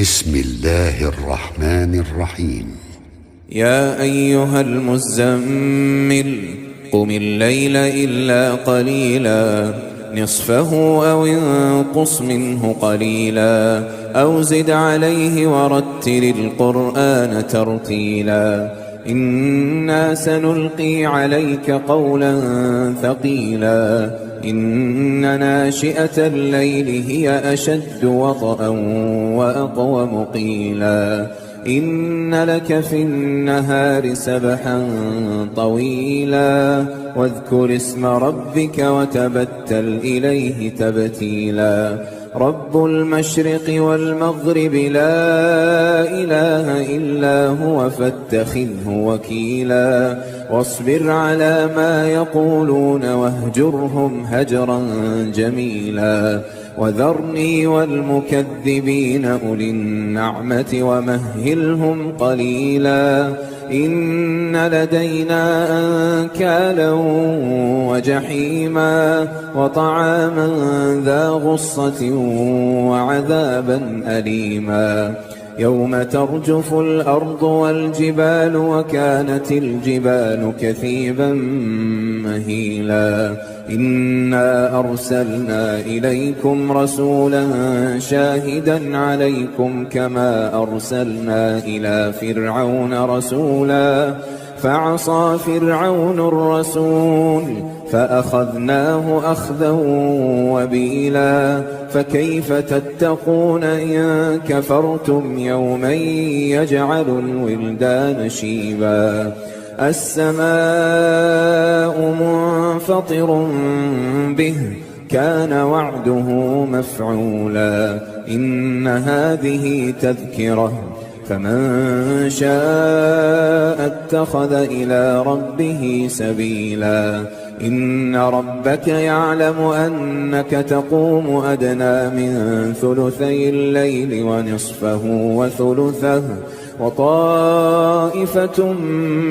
بسم الله الرحمن الرحيم. يا أيها المزمل قم الليل إلا قليلا نصفه أو انقص منه قليلا أو زد عليه ورتل القرآن ترتيلا إنا سنلقي عليك قولا ثقيلا إن ناشئة الليل هي أشد وطئا وأقوم قيلا إن لك في النهار سبحا طويلا واذكر اسم ربك وتبتل إليه تبتيلا رب المشرق والمغرب لا إله إلا هو فاتخذه وكيلا واصبر على ما يقولون واهجرهم هجرا جميلا وذرني والمكذبين أولي النعمة ومهلهم قليلا إن لدينا أنكالا وجحيما وطعاما ذا غصة وعذابا أليما يوم ترجف الأرض والجبال وكانت الجبال كثيبا مهيلا إنا أرسلنا إليكم رسولا شاهدا عليكم كما أرسلنا إلى فرعون رسولا فعصى فرعون الرسول فأخذناه أخذا وبيلا فكيف تتقون إن كفرتم يوما يجعل الولدان شيبا السماء منفطر به كان وعده مفعولا إن هذه تذكرة فمن شاء اتخذ إلى ربه سبيلا إن ربك يعلم أنك تقوم أدنى من ثلثي الليل ونصفه وثلثه وطائفة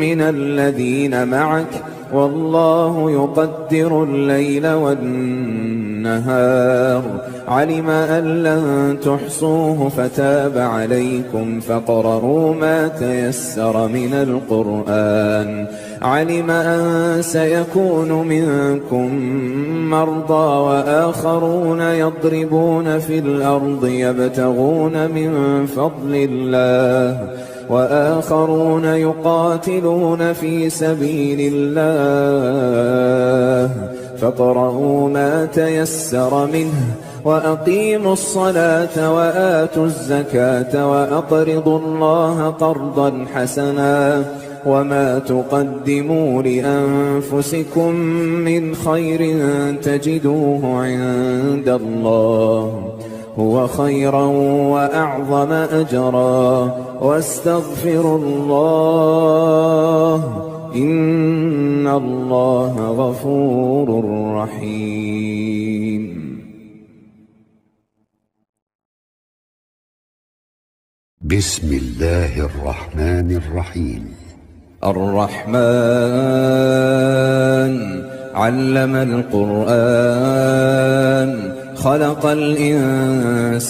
من الذين معك والله يقدر الليل والنهار علم أن لن تحصوه فتاب عليكم فاقرؤوا ما تيسر من القرآن علم أن سيكون منكم مرضى وآخرون يضربون في الأرض يبتغون من فضل الله وآخرون يقاتلون في سبيل الله فاقرؤوا ما تيسر منه وأقيموا الصلاة وآتوا الزكاة وأقرضوا الله قرضا حسنا وما تقدموا لأنفسكم من خير تجدوه عند الله هو خيرا وأعظم أجرا واستغفروا الله إن الله غفور رحيم. بسم الله الرحمن الرحيم. الرحمن علم القرآن خلق الإنسان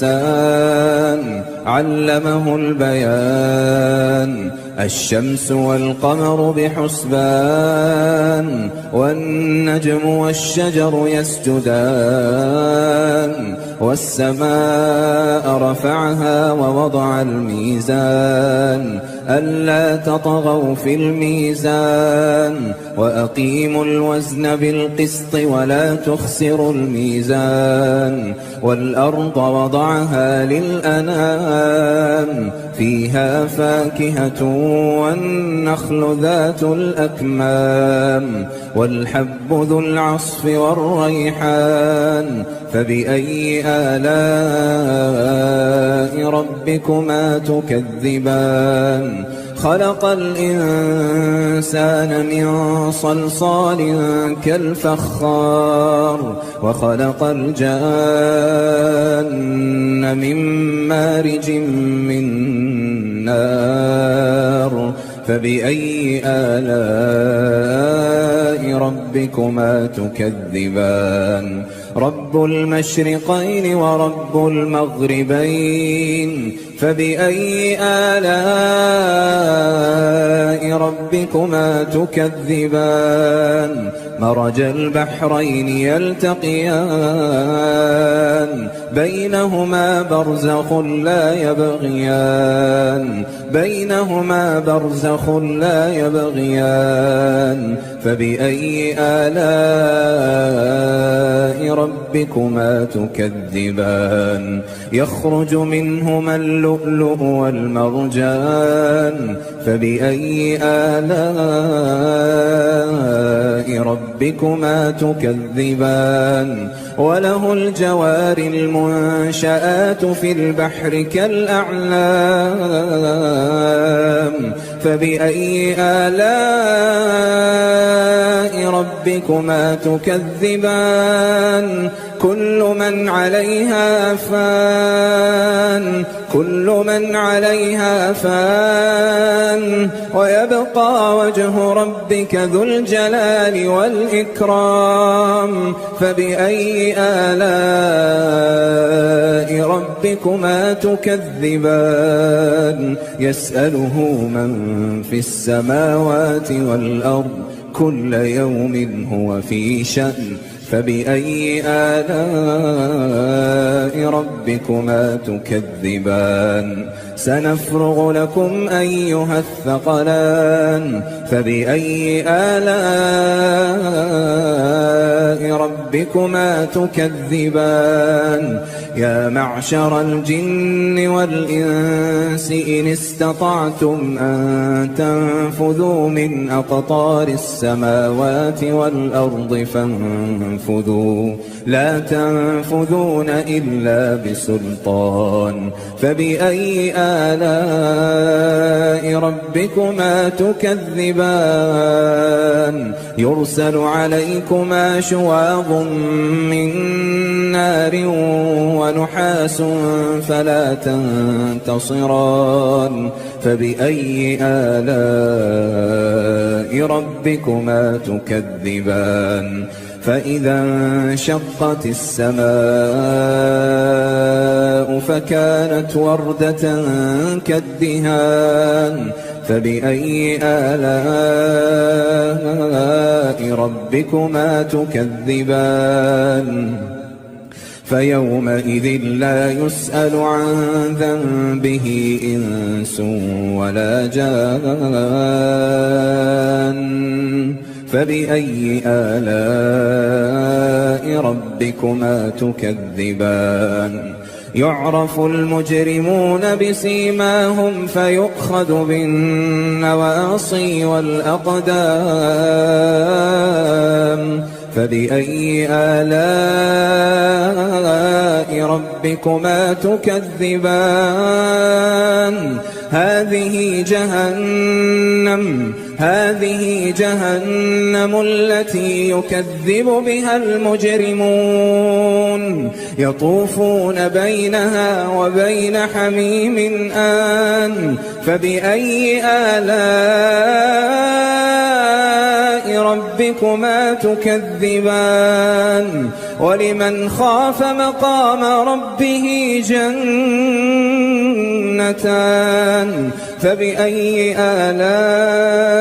علمه البيان الشمس والقمر بحسبان والنجم والشجر يسجدان والسماء رفعها ووضع الميزان ألا تطغوا في الميزان وأقيموا الوزن بالقسط ولا تخسروا الميزان والأرض وضعها للأنام فيها فاكهة والنخل ذات الأكمام والحب ذو العصف والريحان فبأي آلاء ربكما تكذبان خلق الإنسان من صلصال كالفخار وخلق الجان من مارج من نار فبأي آلاء ربكما تكذبان رب المشرقين ورب المغربين فبأي آلاء ربكما تكذبان مرج البحرين يلتقيان بينهما برزخ لا يبغيان فبأي آلاء ربكما تكذبان يخرج منهما اللؤلؤ والمرجان فبأي آلاء ربكما تكذبان وله الجوار المنشآت في البحر كالأعلام فبأي آلاء ربكما تكذبان كل من عليها فان ويبقى وجه ربك ذو الجلال والإكرام فبأي آلاء ربكما تكذبان يسأله من في السماوات والأرض كل يوم هو في شأن فبأي آلاء ربكما تكذبان سنفرغ لكم أيها الثقلان فبأي آلاء ربكما تكذبان يا معشر الجن والإنس إن استطعتم أن تنفذوا من أقطار السماوات والأرض فانفذوا لا تنفذون إلا بسلطان فبأي آلاء ربكما تكذبان يرسل عليكما شواظ من نار ونحاس فلا تنتصران فبأي آلاء ربكما تكذبان فإذا انشقت السماء فكانت وردة كالدهان فبأي آلاء ربكما تكذبان فيومئذ لا يسأل عن ذنبه إنس ولا جان فبأي آلاء ربكما تكذبان يعرف المجرمون بسيماهم فيؤخذ بالنواصي والأقدام فبأي آلاء ربكما تكذبان هذه جهنم التي يكذب بها المجرمون يطوفون بينها وبين حميم آن فبأي آلاء ربكما تكذبان ولمن خاف مقام ربه جنتان فبأي آلاء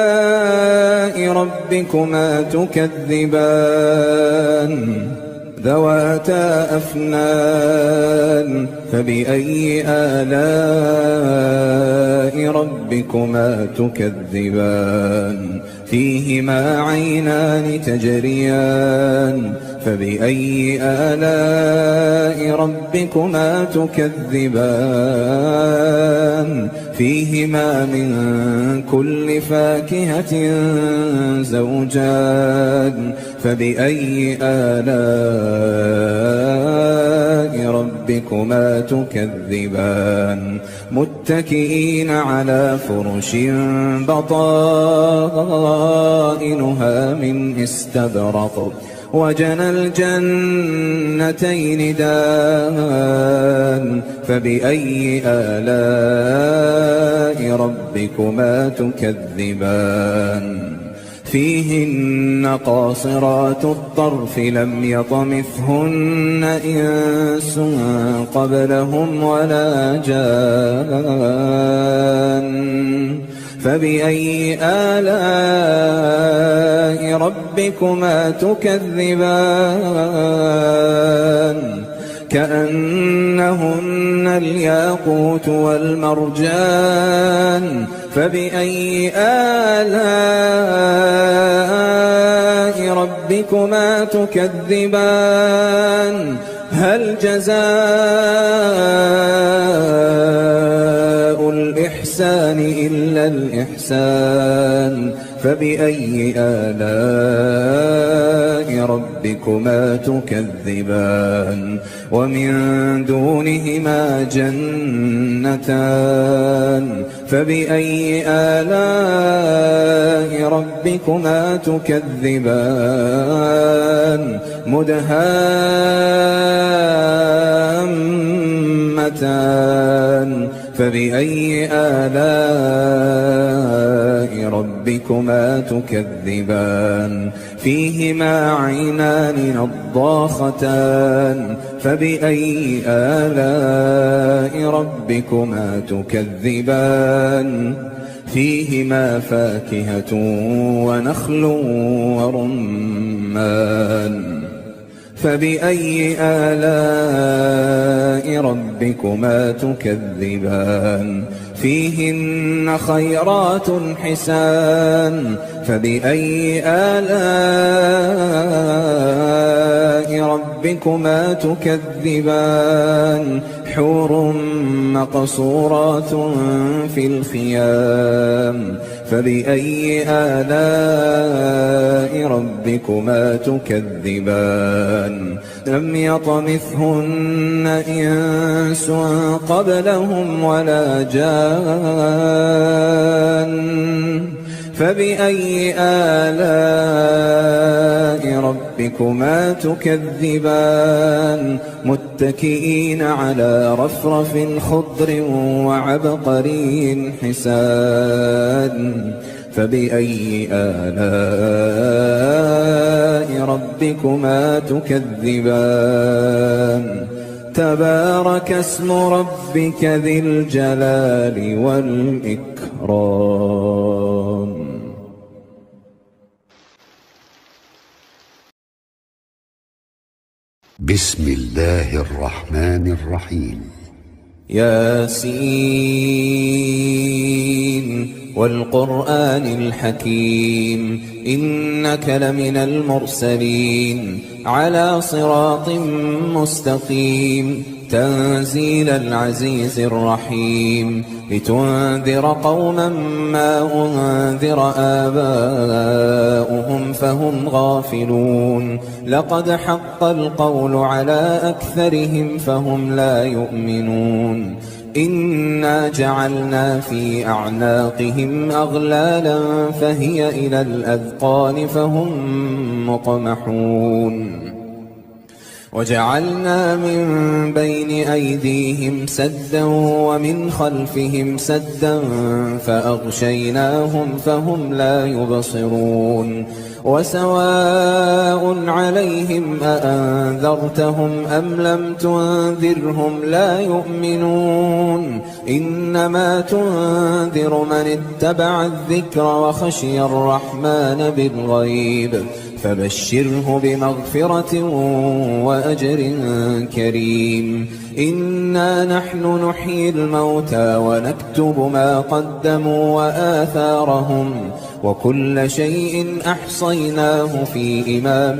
ربكما تكذبان ذواتا أفنان فبأي آلاء ربكما تكذبان فيهما عينان تجريان فبأي آلاء ربكما تكذبان فيهما من كل فاكهة زوجان فبأي آلاء ربكما تكذبان متكئين على فرش بطائنها من استبرق وجنى الجنتين دان فبأي آلاء ربكما تكذبان فيهن قاصرات الطرف لم يطمثهن إنس قبلهم ولا جان فبأي آلاء ربكما تكذبان كأنهن الياقوت والمرجان فبأي آلاء ربكما تكذبان هل جزاء الإحسان إلا الإحسان فبأي آلاء ربكما تكذبان ومن دونهما جنتان فبأي آلاء ربكما تكذبان مدهامتان فبأي آلاء ربكما تكذبان فيهما عينان نضاختان فبأي آلاء ربكما تكذبان فيهما فاكهة ونخل ورمان فبأي آلاء ربكما تكذبان فيهن خيرات حسان فبأي آلاء ربكما تكذبان حور مقصورات في الخيام فبأي آلاء ربكما تكذبان لم يطمثهن إنس قبلهم ولا جان فبأي آلاء ربكما تكذبان متكئين على رفرف خضر وعبقري حسان فبأي آلاء ربكما تكذبان تبارك اسم ربك ذي الجلال والإكرام. بسم الله الرحمن الرحيم. ياسين والقرآن الحكيم إنك لمن المرسلين على صراط مستقيم تنزيل العزيز الرحيم لتنذر قوما ما أنذر آباؤهم فهم غافلون لقد حق القول على أكثرهم فهم لا يؤمنون إنا جعلنا في أعناقهم أغلالا فهي إلى الأذقان فهم مقمحون وجعلنا من بين أيديهم سدا ومن خلفهم سدا فأغشيناهم فهم لا يبصرون وسواء عليهم أأنذرتهم أم لم تنذرهم لا يؤمنون إنما تنذر من اتبع الذكر وخشي الرحمن بالغيب فبشره بمغفرة وأجر كريم إنا نحن نحيي الموتى ونكتب ما قدموا وآثارهم وكل شيء أحصيناه في إمام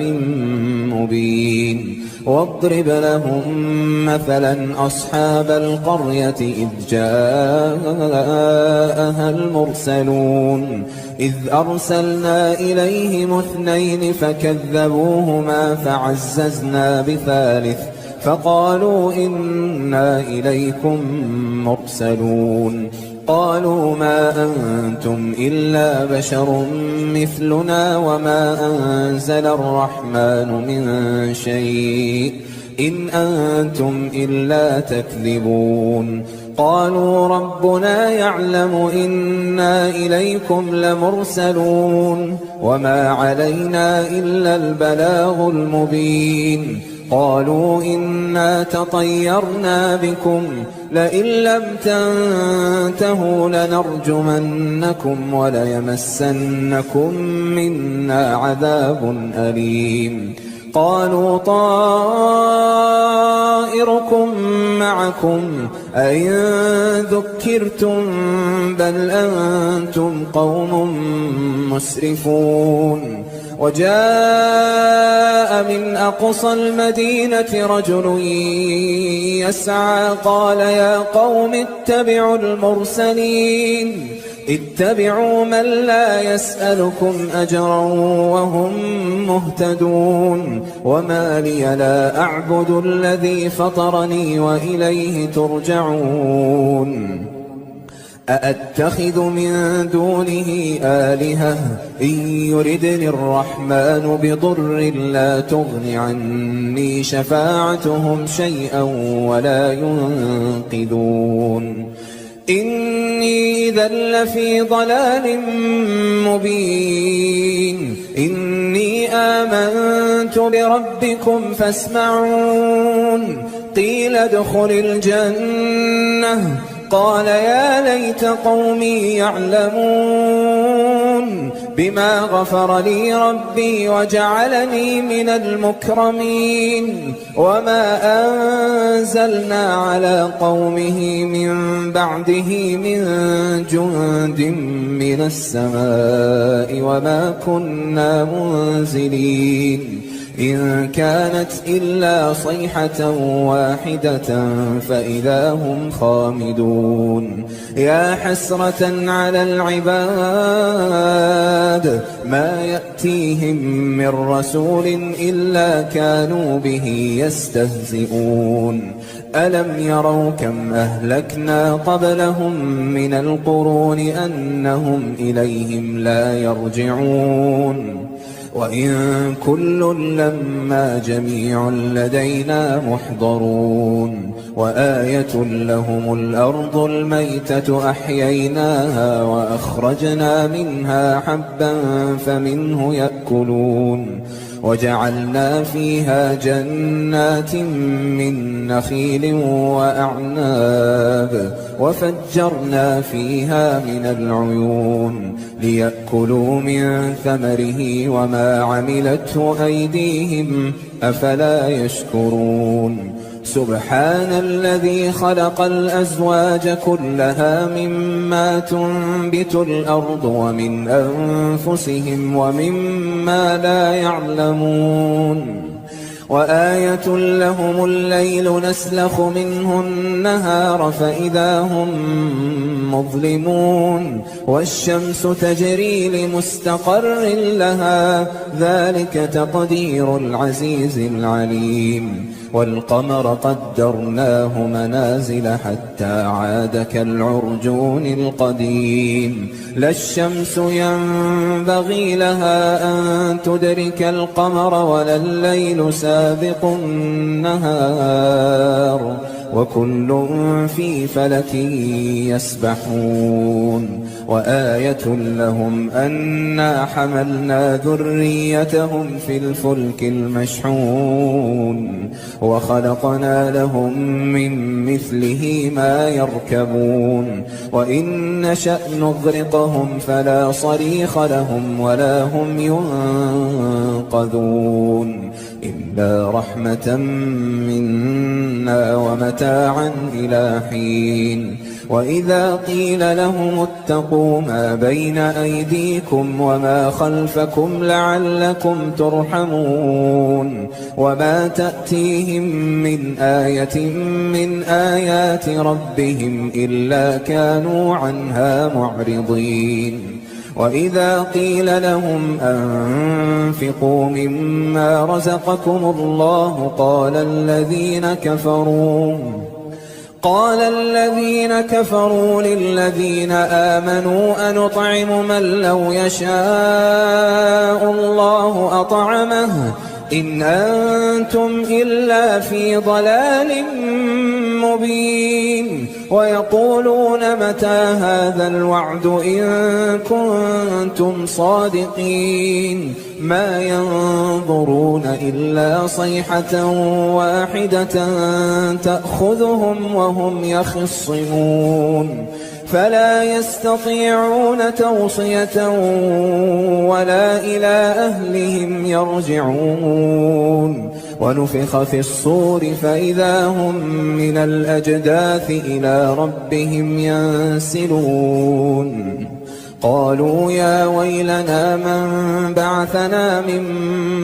مبين واضرب لهم مثلا أصحاب القرية إذ جاءها المرسلون إذ أرسلنا إليهم اثنين فكذبوهما فعززنا بثالث فقالوا إنا إليكم مرسلون قالوا ما أنتم إلا بشر مثلنا وما أنزل الرحمن من شيء إن أنتم إلا تكذبون قالوا ربنا يعلم إنا إليكم لمرسلون وما علينا إلا البلاغ المبين قالوا إنا تطيرنا بكم لئن لم تنتهوا لنرجمنكم وليمسنكم منا عذاب أليم قالوا طائركم معكم أئن ذكرتم بل أنتم قوم مسرفون وجاء من أقصى المدينة رجل يسعى قال يا قوم اتبعوا المرسلين اتبعوا من لا يسألكم أجرا وهم مهتدون وما لي لا أعبد الذي فطرني وإليه ترجعون أأتخذ من دونه آلهة إن يردني الرحمن بضر لا تغن عني شفاعتهم شيئا ولا ينقذون إني إذا لفي ضلال مبين إني آمنت بربكم فاسمعون قيل ادخل الجنة قال يا ليت قومي يعلمون بما غفر لي ربي وجعلني من المكرمين وما أنزلنا على قومه من بعده من جند من السماء وما كنا منزلين إن كانت إلا صيحة واحدة فإذا هم خامدون يا حسرة على العباد ما يأتيهم من رسول إلا كانوا به يستهزئون ألم يروا كم أهلكنا قبلهم من القرون أنهم إليهم لا يرجعون وإن كل لما جميع لدينا محضرون وآية لهم الأرض الميتة أحييناها وأخرجنا منها حبا فمنه يأكلون وجعلنا فيها جنات من نخيل وأعناب وفجرنا فيها من العيون ليأكلوا من ثمره وما عملته أيديهم أفلا يشكرون سبحان الذي خلق الأزواج كلها مما تنبت الأرض ومن أنفسهم ومما لا يعلمون وآية لهم الليل نسلخ منه النهار فإذا هم مظلمون والشمس تجري لمستقر لها ذلك تقدير العزيز العليم والقمر قدرناه منازل حتى عاد كالعرجون القديم لا الشمس ينبغي لها أن تدرك القمر ولا الليل سابق النهار وكل في فلك يسبحون وآية لهم أنا حملنا ذريتهم في الفلك المشحون وخلقنا لهم من مثله ما يركبون وإن نشأ نغرقهم فلا صريخ لهم ولا هم ينقذون إلا رحمة منا ومتاعا إلى حين وإذا قيل لهم اتقوا ما بين أيديكم وما خلفكم لعلكم ترحمون وما تأتيهم من آية من آيات ربهم إلا كانوا عنها معرضين وإذا قيل لهم أنفقوا مما رزقكم الله قال الذين كفروا للذين آمنوا أنطعم من لو يشاء الله أطعمه إن أنتم إلا في ضلال مبين ويقولون متى هذا الوعد إن كنتم صادقين ما ينظرون إلا صيحة واحدة تأخذهم وهم يخصمون فلا يستطيعون توصية ولا إلى أهلهم يرجعون ونفخ في الصور فإذا هم من الأجداث إلى ربهم ينسلون قالوا يا ويلنا من بعثنا من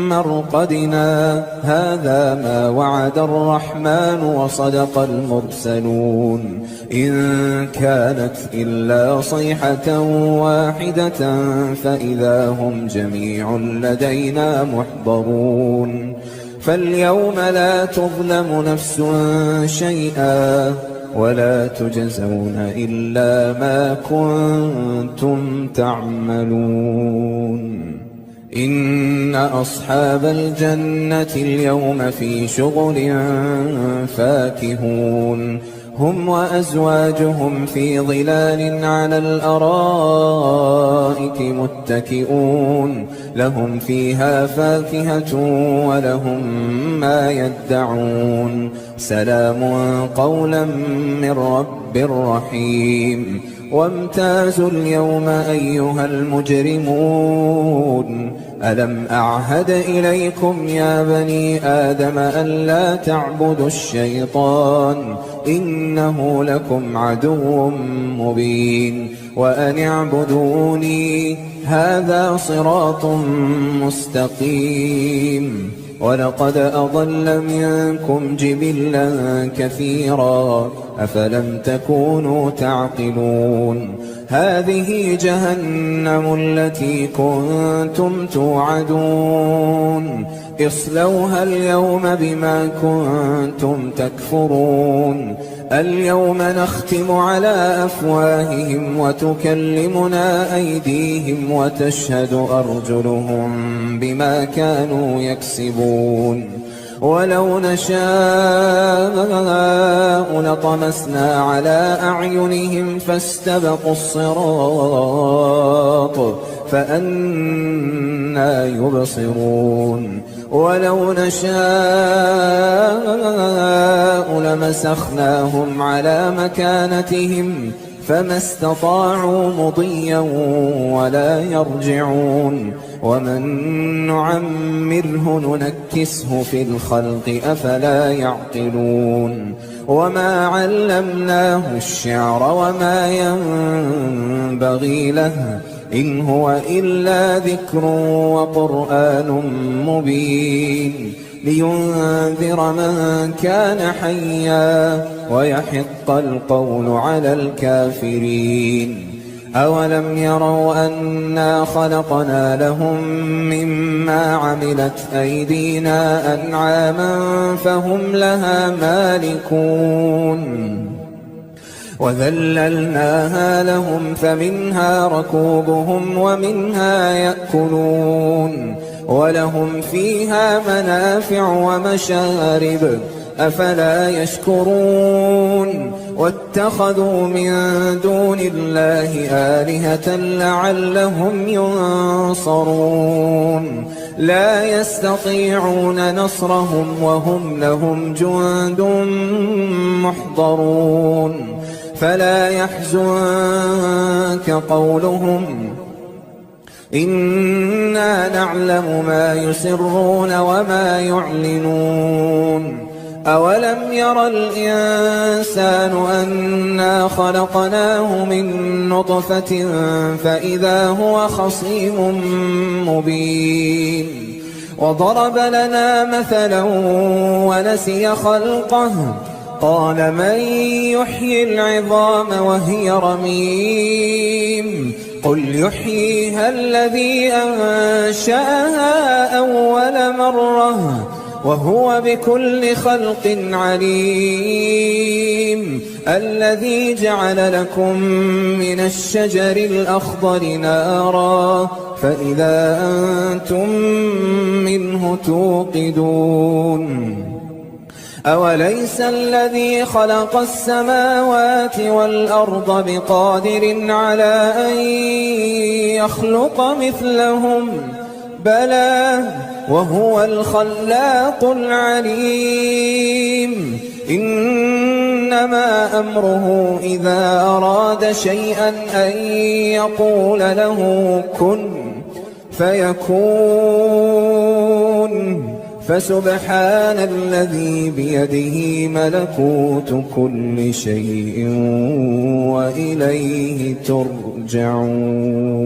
مرقدنا هذا ما وعد الرحمن وصدق المرسلون إن كانت إلا صيحة واحدة فإذا هم جميع لدينا محضرون فاليوم لا تظلم نفس شيئا ولا تجزون إلا ما كنتم تعملون إن أصحاب الجنة اليوم في شغل فاكهون هم وأزواجهم في ظلال على الأرائك متكئون لهم فيها فاكهة ولهم ما يدعون سلام قولا من رب رحيم وامتازوا اليوم أيها المجرمون ألم أعهد إليكم يا بني آدم ألا تعبدوا الشيطان إنه لكم عدو مبين وأن اعبدوني هذا صراط مستقيم ولقد أضل منكم جبلا كثيرا أفلم تكونوا تعقلون هذه جهنم التي كنتم توعدون اصلوها اليوم بما كنتم تكفرون اليوم نختم على أفواههم وتكلمنا أيديهم وتشهد أرجلهم بما كانوا يكسبون ولو نشاء لطمسنا على أعينهم فاستبقوا الصراط فأنى يبصرون ولو نشاء لمسخناهم على مكانتهم فما استطاعوا مضيا ولا يرجعون ومن نعمره ننكسه في الخلق أفلا يعقلون وما علمناه الشعر وما ينبغي له إن هو إلا ذكر وقرآن مبين لينذر من كان حيا ويحق القول على الكافرين أولم يروا أنا خلقنا لهم مما عملت أيدينا أنعاما فهم لها مالكون وذللناها لهم فمنها ركوبهم ومنها يأكلون ولهم فيها منافع ومشارب أفلا يشكرون واتخذوا من دون الله آلهة لعلهم ينصرون لا يستطيعون نصرهم وهم لهم جند محضرون فلا يحزنك قولهم إنا نعلم ما يسرون وما يعلنون أولم ير الإنسان أنا خلقناه من نطفة فإذا هو خصيم مبين وضرب لنا مثلا ونسي خلقه قال من يحيي العظام وهي رميم قل يحييها الذي أنشأها أول مرة وهو بكل خلق عليم الذي جعل لكم من الشجر الأخضر نارا فإذا أنتم منه توقدون أوليس الذي خلق السماوات والأرض بقادر على أن يخلق مثلهم بلى وهو الخلاق العليم إنما أمره إذا أراد شيئا أن يقول له كن فيكون فسبحان الذي بيده ملكوت كل شيء وإليه ترجعون